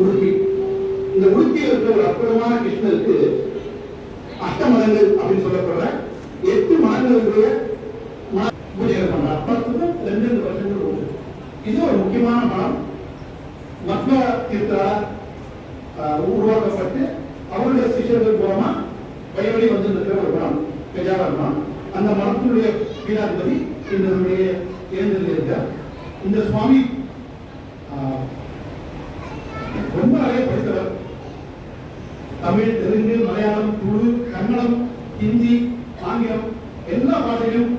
உடுப்பி. இந்த உடுப்பியில் இருக்கிற ஒரு அற்புதமான கிருஷ்ணருக்கு அஷ்டமதங்கள் அப்படின்னு சொல்லப்படுற 8 மதங்களுடைய பூஜைகள் பண்றார். 2 வருஷங்கள் உண்டு. இது ஒரு முக்கியமான மனம். மத்வ தீர்த்தரால் உருவாக்கப்பட்டு அவருடைய சிஷியர்கள் மூலமா வழி வந்து இருக்கிற ஒரு மனம் கஜாவர மனம். அந்த மனத்தினுடைய பீடாதிபதி இந்த இருக்கார். இந்த சுவாமி ரொம்ப நிறைய படித்தவர். தமிழ், தெலுங்கு, மலையாளம், துளு, கன்னடம், ஹிந்தி, ஆங்கிலம் எல்லா பாஷையிலும்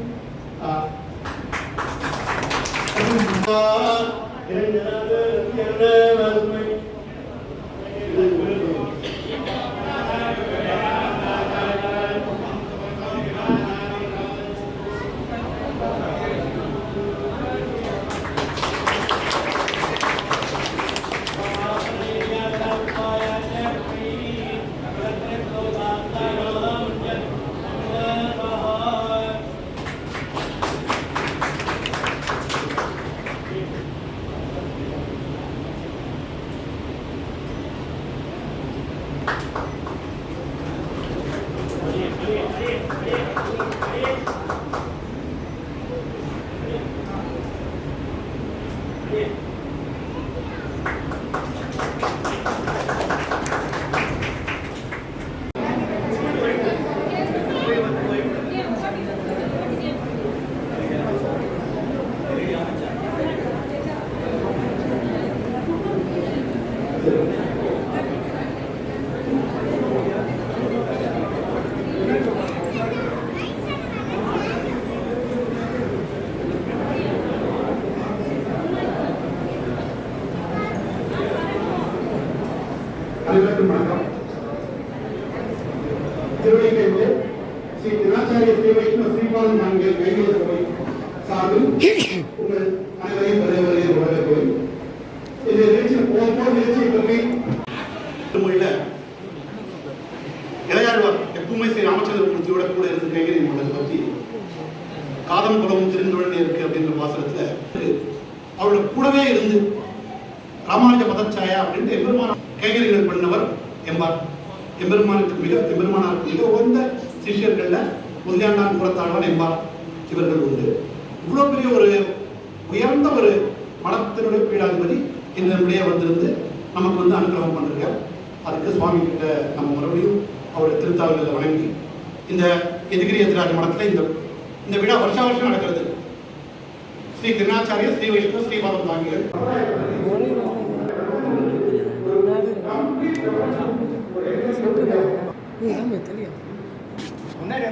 வணக்கம். திருவள்ளிக்கேணியில் ஸ்ரீ தினாச்சாரிய ஸ்ரீ வைஷ்ணவ ஸ்ரீபாதம் நான்கில் கைவிட சபை சார்பில் உங்கள் அனைவரையும் வரவேற்கிறேன். வரவேற்கிறேன். இந்த நிகழ்ச்சியில் போர் நிகழ்ச்சியை பற்றி மொழியில இளையாழ்வார் எப்பவுமே ஸ்ரீ ராமச்சந்திர மூர்த்தியோட கூட இருந்து கைகறி மண்டலத்தை பற்றி காதம் குலமும் தெரிந்துடனே இருக்கு அப்படின்ற வாசகத்துல அவரோட கூடவே இருந்து ராமானுஜ பதச்சாயா அப்படின்ட்டு எம்பெருமான கைகறிகள் பண்ணவர் எம்பார். எம்பெருமானாருக்கு மிக உயர்ந்த சிஷியர்கள்ல முதலியாண்டான் புறத்தாழ்வான் எம்பார் இவர்கள் உண்டு. இவ்வளவு பெரிய ஒரு உயர்ந்த ஒரு மடத்தினுடைய பீடாதிபதி இந்த நம்முடைய வந்திருந்து நமக்கு வந்து அனுகிரகம் பண்ணிருக்கார். அதுக்கு சுவாமி கிட்ட நம்ம மறுபடியும் அவருடைய திருத்தாள்களை வணங்கி இந்த எதிகிரி எதிராஜ மடத்துல இந்த விழா வருஷா வருஷம் நடக்கிறது. ஸ்ரீ திருநாச்சாரிய ஸ்ரீ வைஷ்ணவ ஸ்ரீபாதம் தாங்கிகள் முன்னாடி